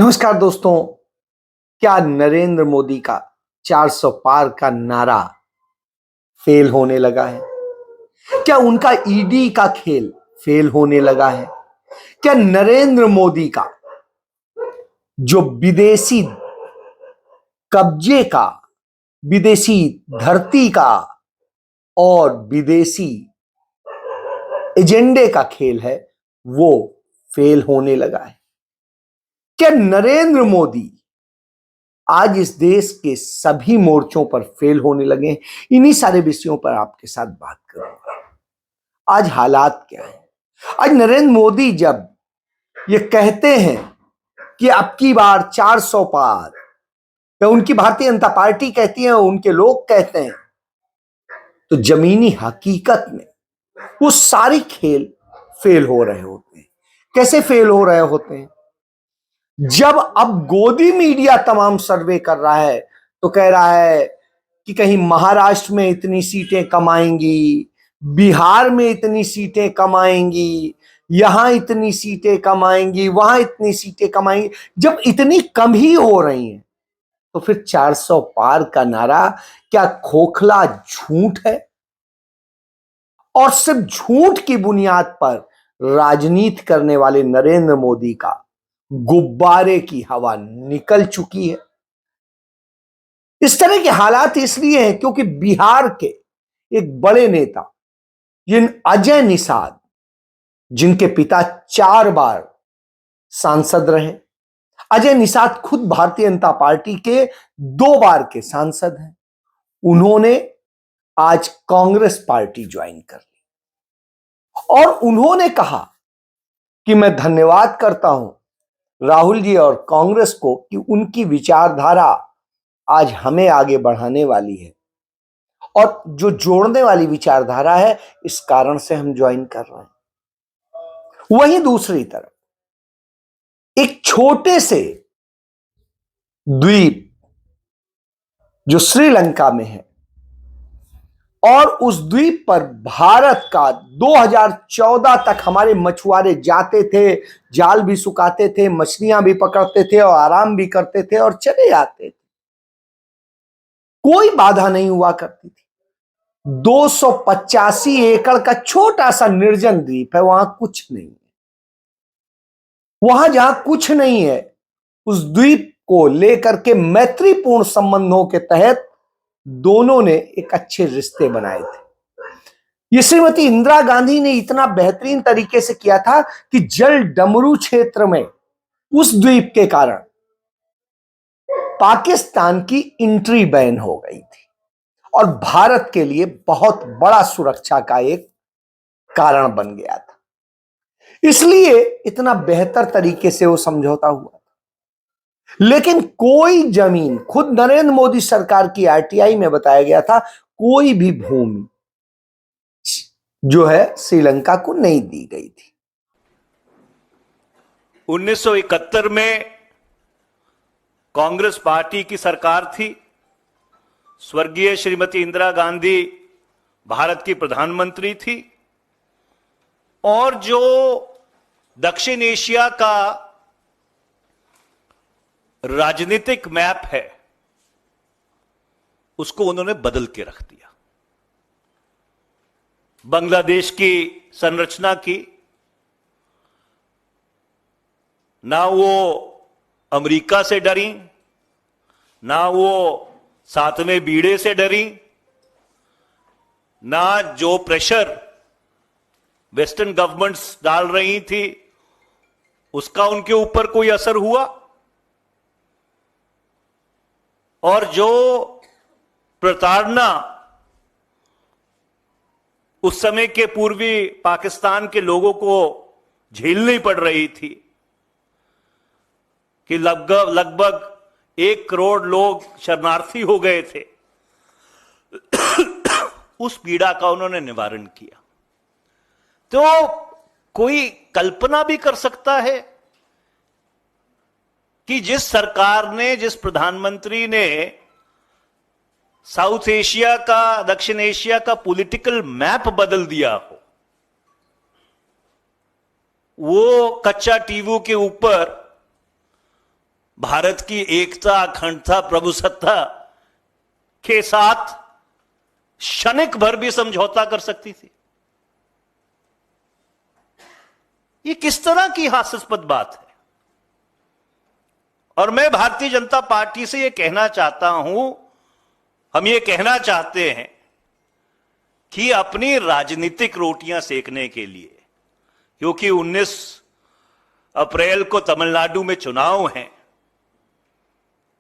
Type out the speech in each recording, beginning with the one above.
नमस्कार दोस्तों। क्या नरेंद्र मोदी का 400 पार का नारा फेल होने लगा है? क्या उनका ईडी का खेल फेल होने लगा है? क्या नरेंद्र मोदी का जो विदेशी कब्जे का, विदेशी धरती का और विदेशी एजेंडे का खेल है वो फेल होने लगा है? क्या नरेंद्र मोदी आज इस देश के सभी मोर्चों पर फेल होने लगे हैं? इन्हीं सारे विषयों पर आपके साथ बात करूंगा। आज हालात क्या है? आज नरेंद्र मोदी जब ये कहते हैं कि अब की बार 400 पार, या उनकी भारतीय जनता पार्टी कहती है, उनके लोग कहते हैं, तो जमीनी हकीकत में वो सारे खेल फेल हो रहे होते हैं। कैसे फेल हो रहे होते हैं? जब अब गोदी मीडिया तमाम सर्वे कर रहा है तो कह रहा है कि कहीं महाराष्ट्र में इतनी सीटें कम आएंगी, बिहार में इतनी सीटें कम आएंगी, यहां इतनी सीटें कम आएंगी, वहां इतनी सीटें कम आएंगी। जब इतनी कम ही हो रही हैं तो फिर 400 पार का नारा क्या खोखला झूठ है? और सिर्फ झूठ की बुनियाद पर राजनीति करने वाले नरेंद्र मोदी का गुब्बारे की हवा निकल चुकी है। इस तरह के हालात इसलिए हैं क्योंकि बिहार के एक बड़े नेता जिन अजय निषाद, जिनके पिता 4 बार सांसद रहे, अजय निषाद खुद भारतीय जनता पार्टी के 2 बार के सांसद हैं, उन्होंने आज कांग्रेस पार्टी ज्वाइन कर ली और उन्होंने कहा कि मैं धन्यवाद करता हूं राहुल जी और कांग्रेस को कि उनकी विचारधारा आज हमें आगे बढ़ाने वाली है और जो जोड़ने वाली विचारधारा है, इस कारण से हम ज्वाइन कर रहे हैं। वहीं दूसरी तरफ एक छोटे से द्वीप जो श्रीलंका में है और उस द्वीप पर भारत का 2014 तक हमारे मछुआरे जाते थे, जाल भी सुखाते थे, मछलियां भी पकड़ते थे और आराम भी करते थे और चले आते थे। कोई बाधा नहीं हुआ करती थी। 285 एकड़ का छोटा सा निर्जन द्वीप है, वहां कुछ नहीं है। वहां जहां कुछ नहीं है, उस द्वीप को लेकर के मैत्रीपूर्ण संबंधों के तहत दोनों ने एक अच्छे रिश्ते बनाए थे। ये श्रीमती इंदिरा गांधी ने इतना बेहतरीन तरीके से किया था कि जल डमरू क्षेत्र में उस द्वीप के कारण पाकिस्तान की एंट्री बैन हो गई थी और भारत के लिए बहुत बड़ा सुरक्षा का एक कारण बन गया था। इसलिए इतना बेहतर तरीके से वो समझौता हुआ। लेकिन कोई जमीन, खुद नरेंद्र मोदी सरकार की आरटीआई में बताया गया था, कोई भी भूमि जो है श्रीलंका को नहीं दी गई थी। 1971 में कांग्रेस पार्टी की सरकार थी। स्वर्गीय श्रीमती इंदिरा गांधी भारत की प्रधानमंत्री थी और जो दक्षिण एशिया का राजनीतिक मैप है उसको उन्होंने बदल के रख दिया। बांग्लादेश की संरचना की, ना वो अमेरिका से डरी, ना वो सातवें बीड़े से डरी, ना जो प्रेशर वेस्टर्न गवर्नमेंट्स डाल रही थी उसका उनके ऊपर कोई असर हुआ, और जो प्रताड़ना उस समय के पूर्वी पाकिस्तान के लोगों को झेलनी पड़ रही थी कि लगभग 1 करोड़ लोग शरणार्थी हो गए थे, उस पीड़ा का उन्होंने निवारण किया। तो कोई कल्पना भी कर सकता है कि जिस सरकार ने, जिस प्रधानमंत्री ने साउथ एशिया का, दक्षिण एशिया का पॉलिटिकल मैप बदल दिया हो, वो कच्चा टीवू के ऊपर भारत की एकता, अखंडता, प्रभुसत्ता के साथ क्षणिक भर भी समझौता कर सकती थी। ये किस तरह की हास्यास्पद बात है। और मैं भारतीय जनता पार्टी से ये कहना चाहता हूं, हम ये कहना चाहते हैं कि अपनी राजनीतिक रोटियां सेकने के लिए, क्योंकि 19 अप्रैल को तमिलनाडु में चुनाव हैं,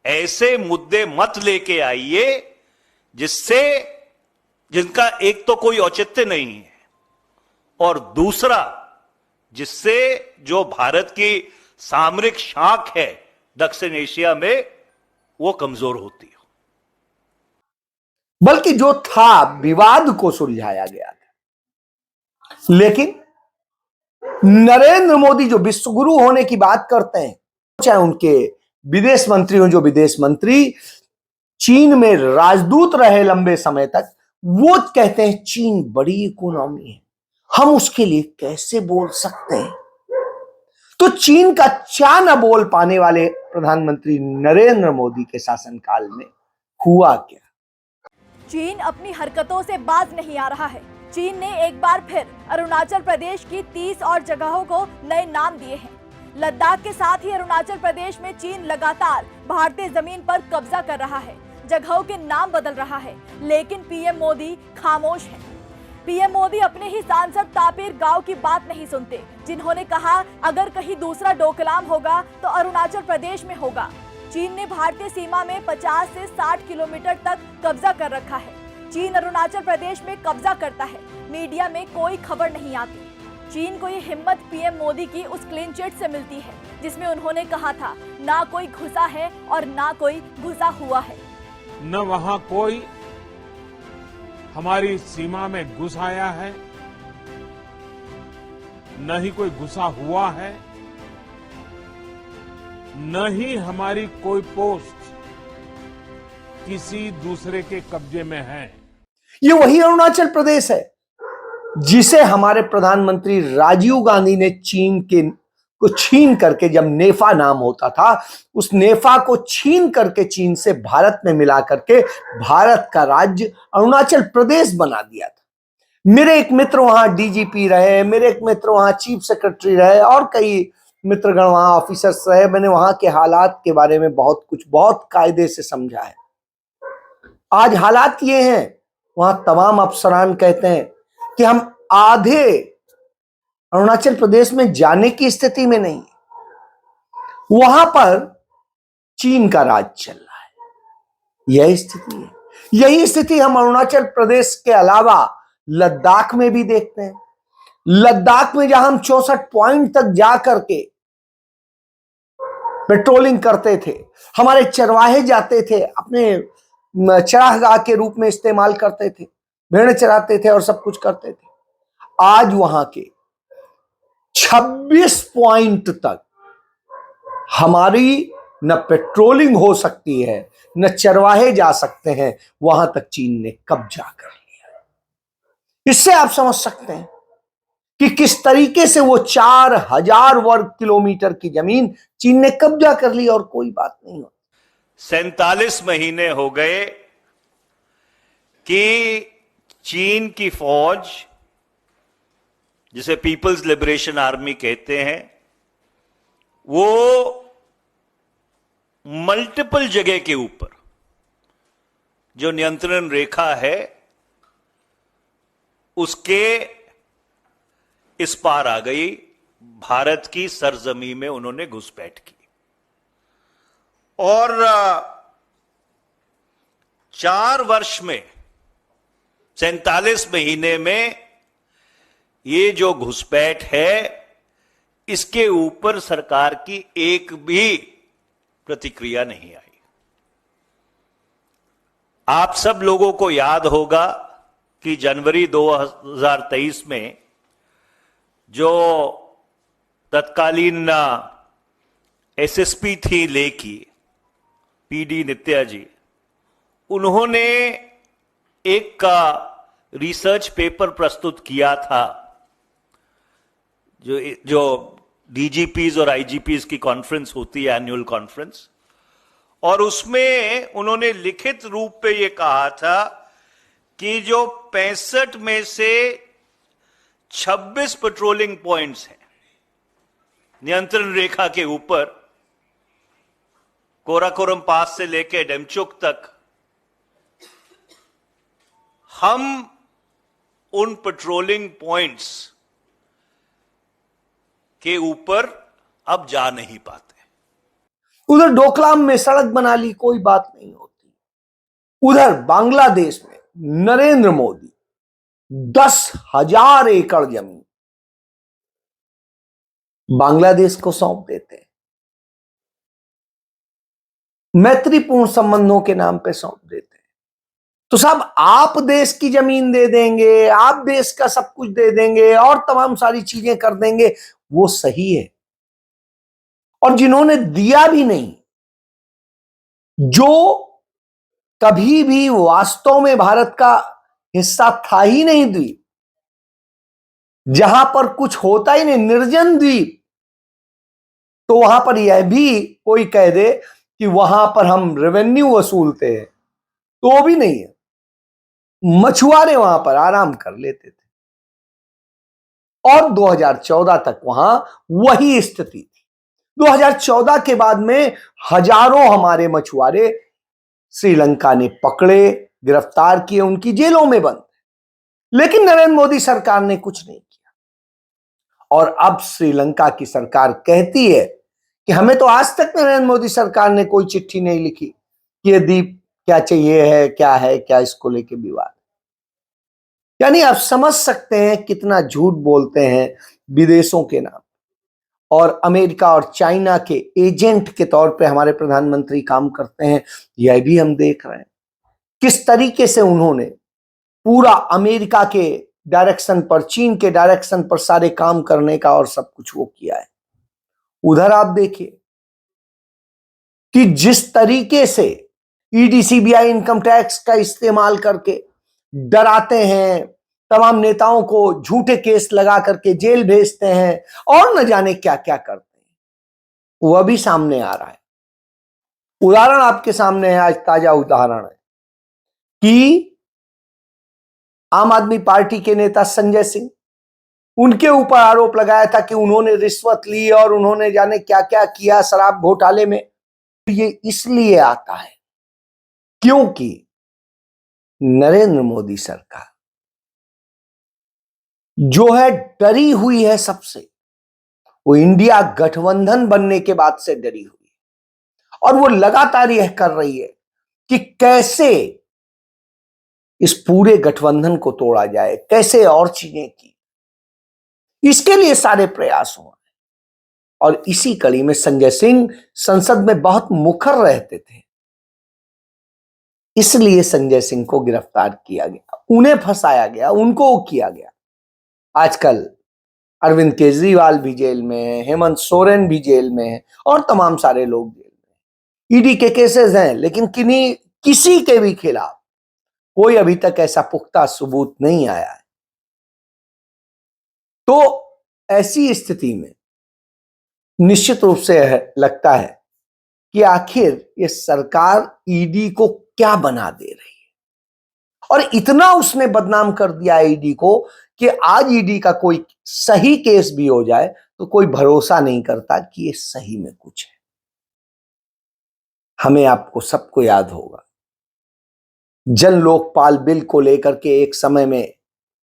ऐसे मुद्दे मत लेके आइए जिनका एक तो कोई औचित्य नहीं है, और दूसरा जिससे जो भारत की सामरिक शाख है दक्षिण एशिया में वो कमजोर होती हो। बल्कि जो था विवाद को सुलझाया गया था। लेकिन नरेंद्र मोदी जो विश्वगुरु होने की बात करते हैं, चाहे उनके विदेश मंत्री हो, जो विदेश मंत्री चीन में राजदूत रहे लंबे समय तक, वो कहते हैं चीन बड़ी इकोनॉमी है, हम उसके लिए कैसे बोल सकते हैं। तो चीन का चा न बोल पाने वाले प्रधानमंत्री नरेंद्र मोदी के शासनकाल में हुआ क्या? चीन अपनी हरकतों से बाज नहीं आ रहा है। चीन ने एक बार फिर अरुणाचल प्रदेश की 30 और जगहों को नए नाम दिए हैं। लद्दाख के साथ ही अरुणाचल प्रदेश में चीन लगातार भारतीय जमीन पर कब्जा कर रहा है, जगहों के नाम बदल रहा है, लेकिन पीएम मोदी खामोश हैं। पीएम मोदी अपने ही सांसद तापिर गांव की बात नहीं सुनते, जिन्होंने कहा अगर कहीं दूसरा डोकलाम होगा तो अरुणाचल प्रदेश में होगा। चीन ने भारतीय सीमा में 50 से 60 किलोमीटर तक कब्जा कर रखा है। चीन अरुणाचल प्रदेश में कब्जा करता है, मीडिया में कोई खबर नहीं आती। चीन को ये हिम्मत पीएम मोदी की उस क्लीन चिट से मिलती है जिसमें उन्होंने कहा था ना कोई घुसा है और ना कोई घुसा हुआ है। न वहां कोई हमारी सीमा में घुस आया है, न ही कोई घुसा हुआ है, न ही हमारी कोई पोस्ट किसी दूसरे के कब्जे में है। ये वही अरुणाचल प्रदेश है जिसे हमारे प्रधानमंत्री राजीव गांधी ने चीन को छीन करके, जब नेफा नाम होता था, उस नेफा को छीन करके चीन से भारत में मिला करके भारत का राज्य अरुणाचल प्रदेश बना दिया था। मेरे एक मित्र वहां डीजीपी रहे, मेरे एक मित्र वहां चीफ सेक्रेटरी रहे और कई मित्रगण वहां ऑफिसर्स रहे। मैंने वहां के हालात के बारे में बहुत कायदे से समझा है। आज हालात ये हैं, वहां तमाम अफसरान कहते हैं कि हम आधे अरुणाचल प्रदेश में जाने की स्थिति में नहीं, वहां पर चीन का राज चल रहा है। यही स्थिति है। यही स्थिति हम अरुणाचल प्रदेश के अलावा लद्दाख में भी देखते हैं। लद्दाख में जहां हम 64 पॉइंट तक जा करके पेट्रोलिंग करते थे, हमारे चरवाहे जाते थे, अपने चरागाह के रूप में इस्तेमाल करते थे, भेड़ चराते थे और सब कुछ करते थे। आज वहां के 26 पॉइंट तक हमारी न पेट्रोलिंग हो सकती है, न चरवाहे जा सकते हैं, वहां तक चीन ने कब्जा कर लिया। इससे आप समझ सकते हैं कि किस तरीके से वो 4000 वर्ग किलोमीटर की जमीन चीन ने कब्जा कर ली और कोई बात नहीं हो। 47 महीने हो गए कि चीन की फौज, जिसे पीपल्स लिबरेशन आर्मी कहते हैं, वो मल्टीपल जगह के ऊपर जो नियंत्रण रेखा है उसके इस पार आ गई। भारत की सरजमी में उन्होंने घुसपैठ की और 4 वर्ष में 47 महीने में ये जो घुसपैठ है, इसके ऊपर सरकार की एक भी प्रतिक्रिया नहीं आई। आप सब लोगों को याद होगा कि जनवरी 2023 में जो तत्कालीन एसएसपी थी लेह की, पीडी नित्या जी, उन्होंने एक रिसर्च पेपर प्रस्तुत किया था जो डीजीपीज और आईजीपीज की कॉन्फ्रेंस होती है, एनुअल कॉन्फ्रेंस, और उसमें उन्होंने लिखित रूप पे ये कहा था कि जो 65 में से 26 पेट्रोलिंग पॉइंट्स हैं नियंत्रण रेखा के ऊपर, कोराकोरम पास से लेकर डेमचुक तक, हम उन पेट्रोलिंग पॉइंट्स के ऊपर अब जा नहीं पाते। उधर डोकलाम में सड़क बना ली, कोई बात नहीं होती। उधर बांग्लादेश में नरेंद्र मोदी 10,000 एकड़ जमीन बांग्लादेश को सौंप देते हैं, मैत्रीपूर्ण संबंधों के नाम पे सौंप देते हैं। तो साहब, आप देश की जमीन दे देंगे, आप देश का सब कुछ दे देंगे और तमाम सारी चीजें कर देंगे, वो सही है। और जिन्होंने दिया भी नहीं, जो कभी भी वास्तव में भारत का हिस्सा था ही नहीं द्वीप, जहां पर कुछ होता ही नहीं, निर्जन द्वीप, तो वहां पर यह भी कोई कह दे कि वहां पर हम रेवेन्यू वसूलते हैं, तो भी नहीं है। मछुआरे वहां पर आराम कर लेते थे और 2014 तक वहां वही स्थिति थी। 2014 के बाद में हजारों हमारे मछुआरे श्रीलंका ने पकड़े, गिरफ्तार किए, उनकी जेलों में बंद। लेकिन नरेंद्र मोदी सरकार ने कुछ नहीं किया। और अब श्रीलंका की सरकार कहती है कि हमें तो आज तक नरेंद्र मोदी सरकार ने कोई चिट्ठी नहीं लिखी कि ये द्वीप क्या चाहिए है, क्या इसको लेके विवाद। यानी आप समझ सकते हैं कितना झूठ बोलते हैं विदेशों के नाम। और अमेरिका और चाइना के एजेंट के तौर पे हमारे प्रधानमंत्री काम करते हैं, यह भी हम देख रहे हैं किस तरीके से उन्होंने पूरा अमेरिका के डायरेक्शन पर, चीन के डायरेक्शन पर सारे काम करने का और सब कुछ वो किया है। उधर आप देखिए कि जिस तरीके से ईडी, सीबीआई इनकम टैक्स का इस्तेमाल करके डराते हैं, तमाम नेताओं को झूठे केस लगा करके जेल भेजते हैं और न जाने क्या क्या करते हैं, वह भी सामने आ रहा है। उदाहरण आपके सामने है, आज ताजा उदाहरण है कि आम आदमी पार्टी के नेता संजय सिंह, उनके ऊपर आरोप लगाया था कि उन्होंने रिश्वत ली और उन्होंने जाने क्या क्या किया शराब घोटाले में। ये इसलिए आता है क्योंकि नरेंद्र मोदी सरकार जो है डरी हुई है सबसे। वो इंडिया गठबंधन बनने के बाद से डरी हुई है और वो लगातार यह कर रही है कि कैसे इस पूरे गठबंधन को तोड़ा जाए, कैसे और चीजें की, इसके लिए सारे प्रयास हुए। और इसी कड़ी में संजय सिंह संसद में बहुत मुखर रहते थे, इसलिए संजय सिंह को गिरफ्तार किया गया, उन्हें फंसाया गया, उनको किया गया। आजकल अरविंद केजरीवाल भी जेल में है, हेमंत सोरेन भी जेल में है और तमाम सारे लोग जेल में। ईडी के केसेस हैं, लेकिन किसी के भी खिलाफ कोई अभी तक ऐसा पुख्ता सबूत नहीं आया है। तो ऐसी स्थिति में निश्चित रूप से लगता है कि आखिर ये सरकार ईडी को क्या बना दे रही है। और इतना उसने बदनाम कर दिया ईडी को कि आज ईडी का कोई सही केस भी हो जाए तो कोई भरोसा नहीं करता कि ये सही में कुछ है। हमें, आपको सबको याद होगा, जन लोकपाल बिल को लेकर के एक समय में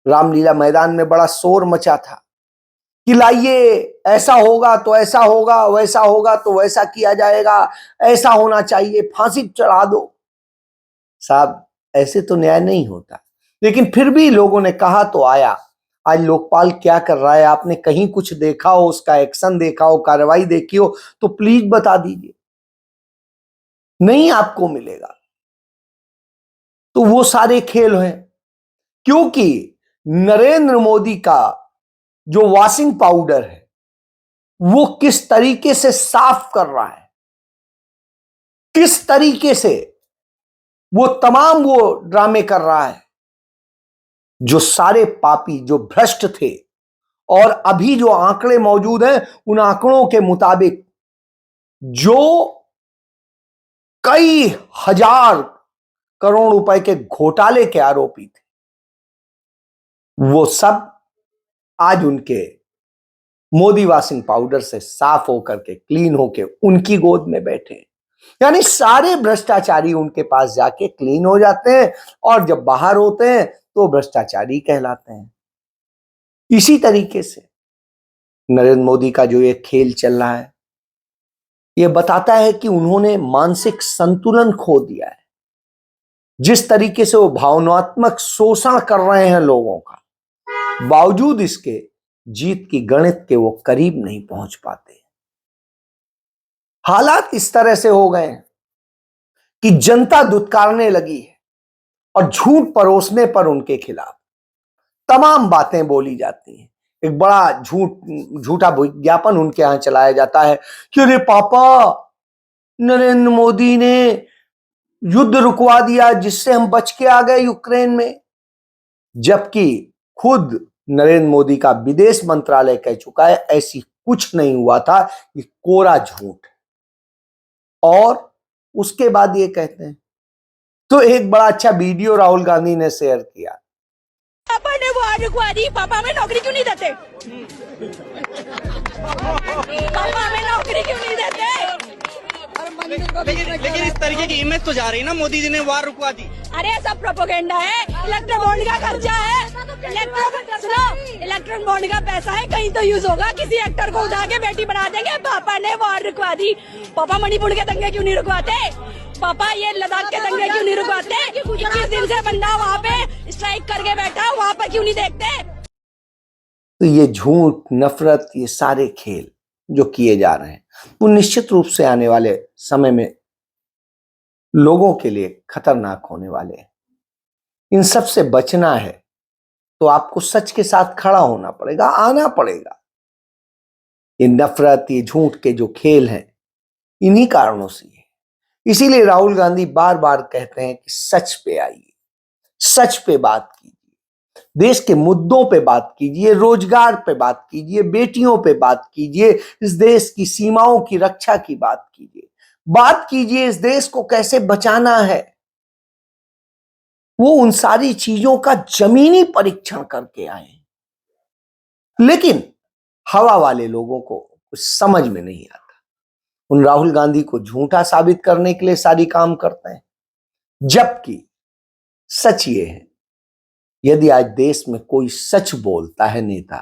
रामलीला मैदान में बड़ा शोर मचा था कि लाइए, ऐसा होगा तो ऐसा होगा, वैसा होगा तो वैसा किया जाएगा, ऐसा होना चाहिए, फांसी चढ़ा दो। साहब, ऐसे तो न्याय नहीं होता। लेकिन फिर भी लोगों ने कहा तो आया। आज लोकपाल क्या कर रहा है, आपने कहीं कुछ देखा हो, उसका एक्शन देखा हो, कार्रवाई देखी हो तो प्लीज बता दीजिए। नहीं आपको मिलेगा। तो वो सारे खेल हैं, क्योंकि नरेंद्र मोदी का जो वॉशिंग पाउडर है वो किस तरीके से साफ कर रहा है, किस तरीके से वो तमाम वो ड्रामे कर रहा है। जो सारे पापी, जो भ्रष्ट थे और अभी जो आंकड़े मौजूद हैं उन आंकड़ों के मुताबिक जो कई हजार करोड़ रुपए के घोटाले के आरोपी थे, वो सब आज उनके मोदी वॉशिंग पाउडर से साफ होकर के, क्लीन होके उनकी गोद में बैठे। यानी सारे भ्रष्टाचारी उनके पास जाके क्लीन हो जाते हैं और जब बाहर होते हैं तो भ्रष्टाचारी कहलाते हैं। इसी तरीके से नरेंद्र मोदी का जो ये खेल चल रहा है, ये बताता है कि उन्होंने मानसिक संतुलन खो दिया है। जिस तरीके से वो भावनात्मक शोषण कर रहे हैं लोगों का, बावजूद इसके जीत की गणित के वो करीब नहीं पहुंच पाते। हालात इस तरह से हो गए हैं कि जनता दुत्कारने लगी है और झूठ परोसने पर उनके खिलाफ तमाम बातें बोली जाती हैं। एक बड़ा झूठा विज्ञापन उनके यहां चलाया जाता है कि अरे पापा, नरेंद्र मोदी ने युद्ध रुकवा दिया जिससे हम बच के आ गए यूक्रेन में, जबकि खुद नरेंद्र मोदी का विदेश मंत्रालय कह चुका है ऐसी कुछ नहीं हुआ था, ये कोरा झूठ। और उसके बाद ये कहते हैं, तो एक बड़ा अच्छा वीडियो राहुल गांधी ने शेयर किया। पापा ने वो रुकवा दी, पापा हमें नौकरी क्यों नहीं देते? पापा हमें नौकरी क्यों नहीं देते? लेकिन इस तरीके की इमेज तो जा रही है ना, मोदी जी ने वार रुकवा दी। अरे सब प्रोपोगेंडा है, इलेक्ट्रल बॉन्ड का खर्चा है, इलेक्ट्रल बॉन्ड का पैसा है, कहीं तो यूज होगा। किसी एक्टर को उठा के बेटी बना देंगे। पापा ने वार रुकवा दी। पापा मणिपुर के दंगे क्यों नहीं रुकवाते? पापा ये लद्दाख के दंगे क्यों नहीं रुकवाते? 21 दिन से बंदा वहाँ पे स्ट्राइक करके बैठा, वहाँ पर क्यों नहीं देखते? तो ये झूठ, नफरत, ये सारे खेल जो किए जा रहे हैं वो निश्चित रूप से आने वाले समय में लोगों के लिए खतरनाक होने वाले हैं। इन सब से बचना है तो आपको सच के साथ खड़ा होना पड़ेगा, आना पड़ेगा। ये नफरत, ये झूठ के जो खेल हैं, इन्हीं कारणों से है। इसीलिए राहुल गांधी बार बार कहते हैं कि सच पे आइए, सच पे बात कीजिए, देश के मुद्दों पे बात कीजिए, रोजगार पे बात कीजिए, बेटियों पे बात कीजिए, इस देश की सीमाओं की रक्षा की बात कीजिए, इस देश को कैसे बचाना है। वो उन सारी चीजों का जमीनी परीक्षण करके आए। लेकिन हवा वाले लोगों को कुछ समझ में नहीं आता। उन राहुल गांधी को झूठा साबित करने के लिए सारी काम करते हैं, जबकि सच ये है, यदि आज देश में कोई सच बोलता है नेता,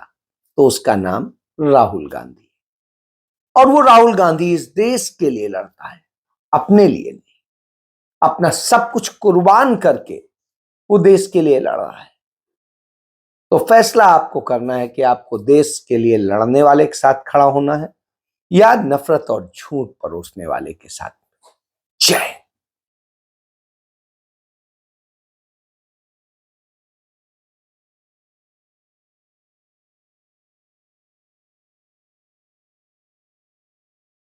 तो उसका नाम राहुल गांधी। और वो राहुल गांधी इस देश के लिए लड़ता है, अपने लिए नहीं। अपना सब कुछ कुर्बान करके वो देश के लिए लड़ रहा है। तो फैसला आपको करना है कि आपको देश के लिए लड़ने वाले के साथ खड़ा होना है या नफरत और झूठ परोसने वाले के साथ। जय